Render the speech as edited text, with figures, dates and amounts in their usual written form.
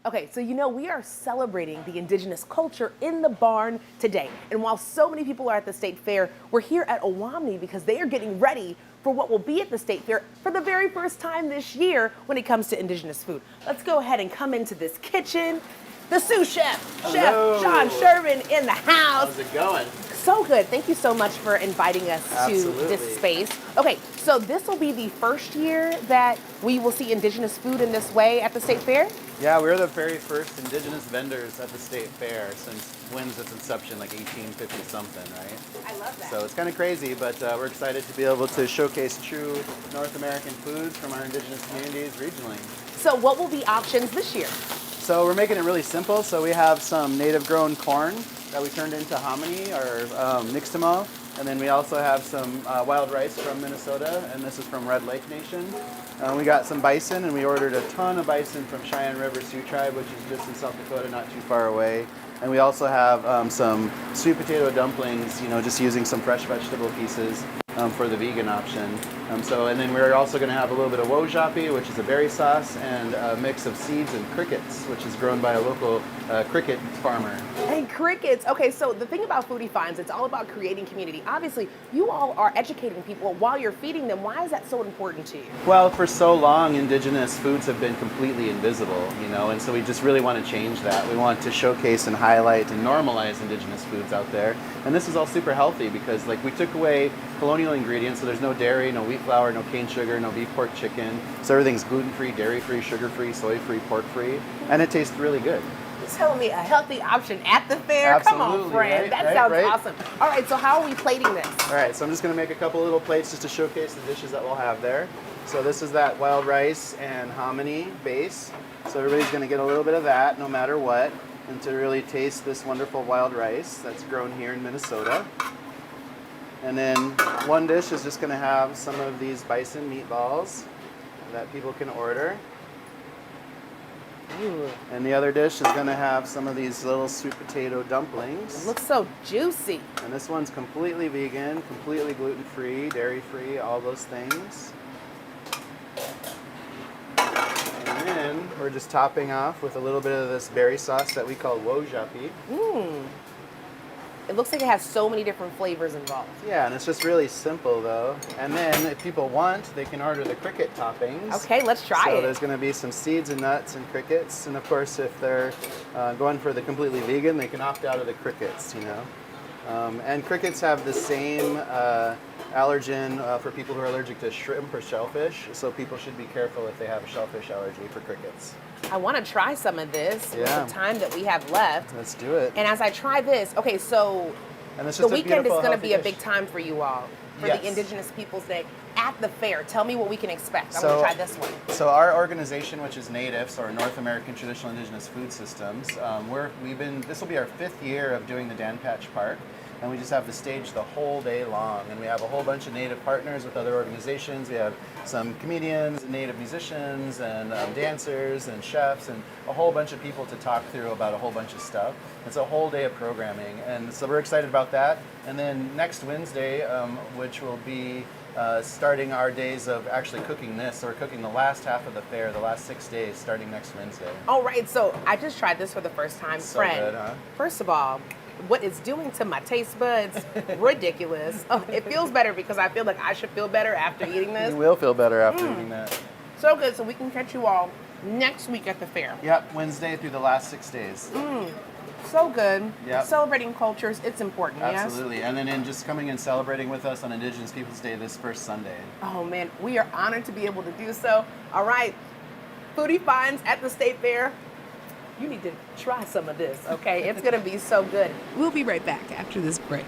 Okay, so we are celebrating the indigenous culture in the barn today. And while so many people are at the state fair, we're here at Owamni because they are getting ready for what will be at the state fair for the very first time this year when it comes to indigenous food. Let's go ahead and come into this kitchen. The sous chef, Hello. Chef John Sherman in the house. How's it going? So good. Thank you so much for inviting us Absolutely. to this space. Okay, so this will be the first year that we will see indigenous food in this way at the state fair? Yeah, we're the very first indigenous vendors at the state fair since when's its inception, like 1850 something, right? I love that. So it's kind of crazy, but we're excited to be able to showcase true North American foods from our indigenous communities regionally. So what will be options this year? So we're making it really simple. So we have some native grown corn that we turned into hominy or nixtamo. And then we also have some wild rice from Minnesota, and this is from Red Lake Nation. We got some bison, and we ordered a ton of bison from Cheyenne River Sioux Tribe, which is just in South Dakota, not too far away. And we also have some sweet potato dumplings, just using some fresh vegetable pieces for the vegan option. And then we're also going to have a little bit of wojapi, which is a berry sauce, and a mix of seeds and crickets, which is grown by a local cricket farmer. And crickets. Okay, so the thing about Foodie Finds, it's all about creating community. Obviously, you all are educating people while you're feeding them. Why is that so important to you? Well, for so long, indigenous foods have been completely invisible, and so we just really want to change that. We want to showcase and highlight and normalize indigenous foods out there. And this is all super healthy because, we took away colonial ingredients, so there's no dairy, no wheat flour, no cane sugar, no beef, pork, chicken. So everything's gluten-free, dairy-free, sugar-free, soy-free, pork-free, and it tastes really good. You're telling me a healthy option at the fair? Absolutely, Come on, friend. right, That right, sounds right. awesome. All right, so how are we plating this? All right, so I'm just going to make a couple little plates just to showcase the dishes that we'll have there. So this is that wild rice and hominy base. So everybody's going to get a little bit of that no matter what, and to really taste this wonderful wild rice that's grown here in Minnesota. And then one dish is just going to have some of these bison meatballs that people can order. Ooh, And the other dish is going to have some of these little sweet potato dumplings. it looks so juicy. And this one's completely vegan, completely gluten-free, dairy-free, all those things. And then we're just topping off with a little bit of this berry sauce that we call wojapi. Mmm. It looks like it has so many different flavors involved. Yeah, and it's just really simple though. And then if people want, they can order the cricket toppings. Okay, let's try So it. there's going to be some seeds and nuts and crickets. And of course, if they're going for the completely vegan, they can opt out of the crickets, And crickets have the same allergen for people who are allergic to shrimp or shellfish. So people should be careful if they have a shellfish allergy for crickets. I want to try some of this with Yeah. the time that we have left. Let's do it. And as I try this, okay, so And it's the just a weekend is beautiful, going to be a healthy big dish. time for you all, for Yes. the Indigenous Peoples Day at the fair. Tell me what we can expect. I So- want to try this one. So our organization, which is NATIVS, or North American Traditional Indigenous Food Systems, this will be our 5th year of doing the Dan Patch Park, and we just have the stage the whole day long, and we have a whole bunch of Native partners with other organizations. We have some comedians, Native musicians, and dancers, and chefs, and a whole bunch of people to talk through about a whole bunch of stuff. It's a whole day of programming, and so we're excited about that. And then next Wednesday, which will be starting our days of actually cooking this. So we're cooking the last half of the fair, the last 6 days, starting next Wednesday. All right, so I just tried this for the first time. So Friend, good, huh? first of all, what it's doing to my taste buds, ridiculous. Oh, it feels better because I feel like I should feel better after eating this. You will feel better after eating that. So good, so we can catch you all next week at the fair. Yep, Wednesday through the last 6 days. So good. Yep. Celebrating cultures, it's important, yes? Absolutely. And then just coming and celebrating with us on Indigenous Peoples Day this first Sunday. Oh man, we are honored to be able to do so. All right, Foodie Finds at the State Fair. You need to try some of this, okay? It's gonna be so good. We'll be right back after this break.